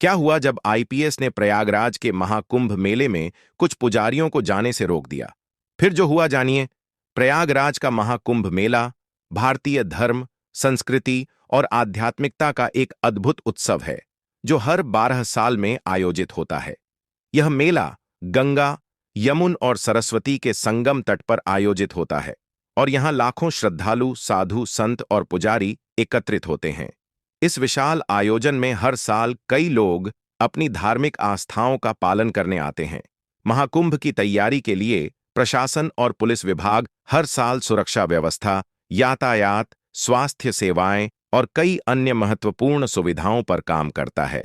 क्या हुआ जब आईपीएस ने प्रयागराज के महाकुंभ मेले में कुछ पुजारियों को जाने से रोक दिया? फिर जो हुआ जानिए। प्रयागराज का महाकुंभ मेला भारतीय धर्म, संस्कृति और आध्यात्मिकता का एक अद्भुत उत्सव है जो हर 12 साल में आयोजित होता है। यह मेला गंगा, यमुन और सरस्वती के संगम तट पर आयोजित होता है और यहाँ लाखों श्रद्धालु, साधु, संत और पुजारी एकत्रित होते हैं। इस विशाल आयोजन में हर साल कई लोग अपनी धार्मिक आस्थाओं का पालन करने आते हैं। महाकुंभ की तैयारी के लिए प्रशासन और पुलिस विभाग हर साल सुरक्षा व्यवस्था, यातायात, स्वास्थ्य सेवाएं और कई अन्य महत्वपूर्ण सुविधाओं पर काम करता है।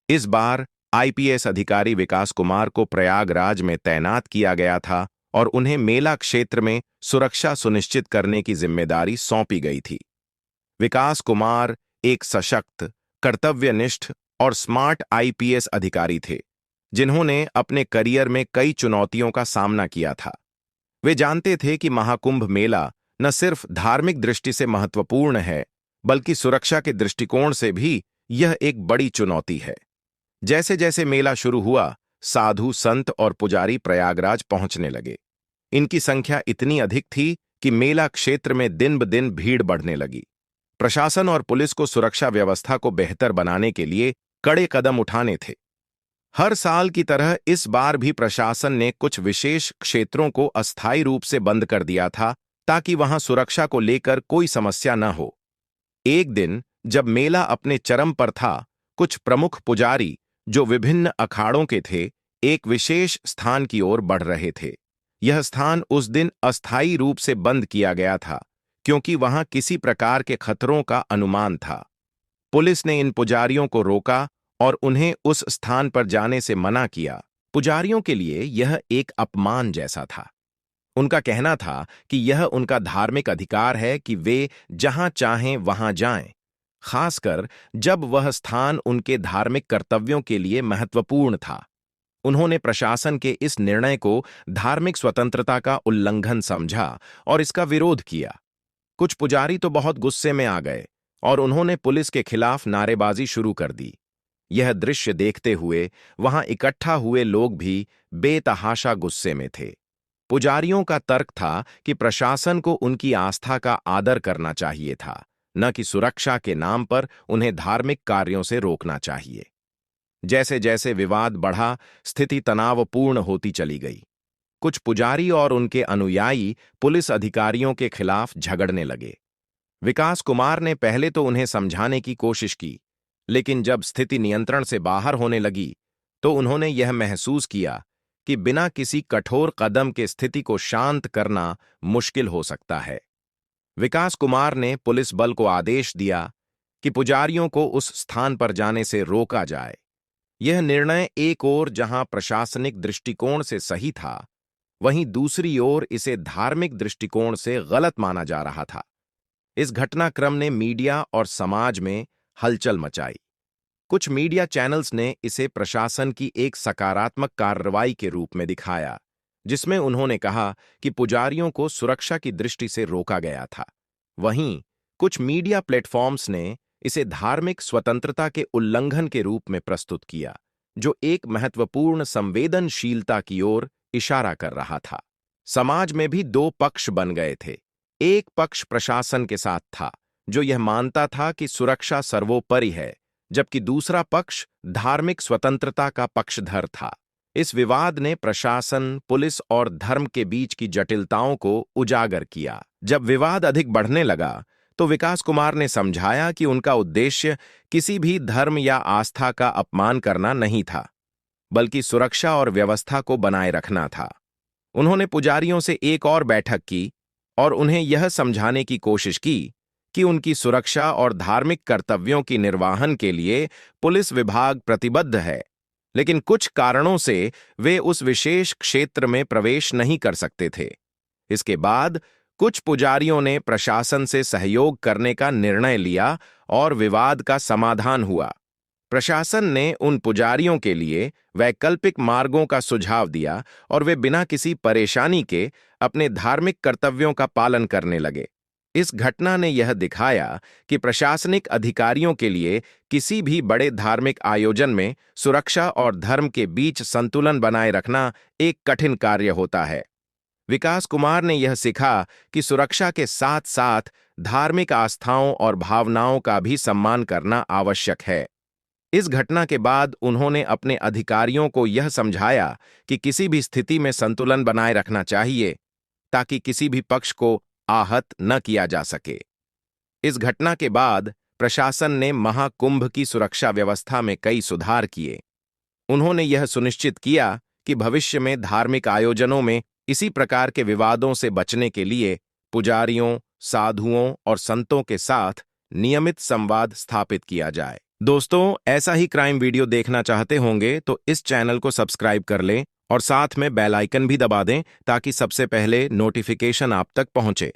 इस बार आईपीएस अधिकारी विकास कुमार को प्रयागराज में तैनात किया गया था और उन्हें मेला क्षेत्र में सुरक्षा सुनिश्चित करने की जिम्मेदारी सौंपी गई थी। विकास कुमार एक सशक्त, कर्तव्यनिष्ठ और स्मार्ट आईपीएस अधिकारी थे, जिन्होंने अपने करियर में कई चुनौतियों का सामना किया था। वे जानते थे कि महाकुंभ मेला न सिर्फ धार्मिक दृष्टि से महत्वपूर्ण है, बल्कि सुरक्षा के दृष्टिकोण से भी यह एक बड़ी चुनौती है। जैसे जैसे मेला शुरू हुआ, साधु, संत और पुजारी प्रयागराज पहुंचने लगे। इनकी संख्या इतनी अधिक थी कि मेला क्षेत्र में दिन ब दिन भीड़ बढ़ने लगी। प्रशासन और पुलिस को सुरक्षा व्यवस्था को बेहतर बनाने के लिए कड़े कदम उठाने थे। हर साल की तरह इस बार भी प्रशासन ने कुछ विशेष क्षेत्रों को अस्थायी रूप से बंद कर दिया था ताकि वहां सुरक्षा को लेकर कोई समस्या न हो। एक दिन जब मेला अपने चरम पर था, कुछ प्रमुख पुजारी जो विभिन्न अखाड़ों के थे, एक विशेष स्थान की ओर बढ़ रहे थे। यह स्थान उस दिन अस्थायी रूप से बंद किया गया था क्योंकि वहां किसी प्रकार के खतरों का अनुमान था। पुलिस ने इन पुजारियों को रोका और उन्हें उस स्थान पर जाने से मना किया। पुजारियों के लिए यह एक अपमान जैसा था। उनका कहना था कि यह उनका धार्मिक अधिकार है कि वे जहां चाहें वहां जाएं, खासकर जब वह स्थान उनके धार्मिक कर्तव्यों के लिए महत्वपूर्ण था। उन्होंने प्रशासन के इस निर्णय को धार्मिक स्वतंत्रता का उल्लंघन समझा और इसका विरोध किया। कुछ पुजारी तो बहुत गुस्से में आ गए और उन्होंने पुलिस के खिलाफ नारेबाजी शुरू कर दी। यह दृश्य देखते हुए वहां इकट्ठा हुए लोग भी बेतहाशा गुस्से में थे। पुजारियों का तर्क था कि प्रशासन को उनकी आस्था का आदर करना चाहिए था, न कि सुरक्षा के नाम पर उन्हें धार्मिक कार्यों से रोकना चाहिए। जैसे जैसे विवाद बढ़ा, स्थिति तनावपूर्ण होती चली गई। कुछ पुजारी और उनके अनुयायी पुलिस अधिकारियों के खिलाफ झगड़ने लगे। विकास कुमार ने पहले तो उन्हें समझाने की कोशिश की, लेकिन जब स्थिति नियंत्रण से बाहर होने लगी, तो उन्होंने यह महसूस किया कि बिना किसी कठोर कदम के स्थिति को शांत करना मुश्किल हो सकता है। विकास कुमार ने पुलिस बल को आदेश दिया कि पुजारियों को उस स्थान पर जाने से रोका जाए। यह निर्णय एक ओर जहां प्रशासनिक दृष्टिकोण से सही था, वहीं दूसरी ओर इसे धार्मिक दृष्टिकोण से गलत माना जा रहा था। इस घटनाक्रम ने मीडिया और समाज में हलचल मचाई। कुछ मीडिया चैनल्स ने इसे प्रशासन की एक सकारात्मक कार्रवाई के रूप में दिखाया, जिसमें उन्होंने कहा कि पुजारियों को सुरक्षा की दृष्टि से रोका गया था। वहीं कुछ मीडिया प्लेटफॉर्म्स ने इसे धार्मिक स्वतंत्रता के उल्लंघन के रूप में प्रस्तुत किया, जो एक महत्वपूर्ण संवेदनशीलता की ओर इशारा कर रहा था। समाज में भी दो पक्ष बन गए थे। एक पक्ष प्रशासन के साथ था, जो यह मानता था कि सुरक्षा सर्वोपरि है, जबकि दूसरा पक्ष धार्मिक स्वतंत्रता का पक्षधर था। इस विवाद ने प्रशासन, पुलिस और धर्म के बीच की जटिलताओं को उजागर किया। जब विवाद अधिक बढ़ने लगा, तो विकास कुमार ने समझाया कि उनका उद्देश्य किसी भी धर्म या आस्था का अपमान करना नहीं था, बल्कि सुरक्षा और व्यवस्था को बनाए रखना था। उन्होंने पुजारियों से एक और बैठक की और उन्हें यह समझाने की कोशिश की कि उनकी सुरक्षा और धार्मिक कर्तव्यों की निर्वहन के लिए पुलिस विभाग प्रतिबद्ध है, लेकिन कुछ कारणों से वे उस विशेष क्षेत्र में प्रवेश नहीं कर सकते थे। इसके बाद कुछ पुजारियों ने प्रशासन से सहयोग करने का निर्णय लिया और विवाद का समाधान हुआ। प्रशासन ने उन पुजारियों के लिए वैकल्पिक मार्गों का सुझाव दिया और वे बिना किसी परेशानी के अपने धार्मिक कर्तव्यों का पालन करने लगे। इस घटना ने यह दिखाया कि प्रशासनिक अधिकारियों के लिए किसी भी बड़े धार्मिक आयोजन में सुरक्षा और धर्म के बीच संतुलन बनाए रखना एक कठिन कार्य होता है। विकास कुमार ने यह सीखा कि सुरक्षा के साथ साथ धार्मिक आस्थाओं और भावनाओं का भी सम्मान करना आवश्यक है। इस घटना के बाद उन्होंने अपने अधिकारियों को यह समझाया कि किसी भी स्थिति में संतुलन बनाए रखना चाहिए ताकि किसी भी पक्ष को आहत न किया जा सके। इस घटना के बाद प्रशासन ने महाकुंभ की सुरक्षा व्यवस्था में कई सुधार किए। उन्होंने यह सुनिश्चित किया कि भविष्य में धार्मिक आयोजनों में इसी प्रकार के विवादों से बचने के लिए पुजारियों, साधुओं और संतों के साथ नियमित संवाद स्थापित किया जाए। दोस्तों, ऐसा ही क्राइम वीडियो देखना चाहते होंगे तो इस चैनल को सब्सक्राइब कर लें और साथ में बेल आइकन भी दबा दें ताकि सबसे पहले नोटिफिकेशन आप तक पहुंचे।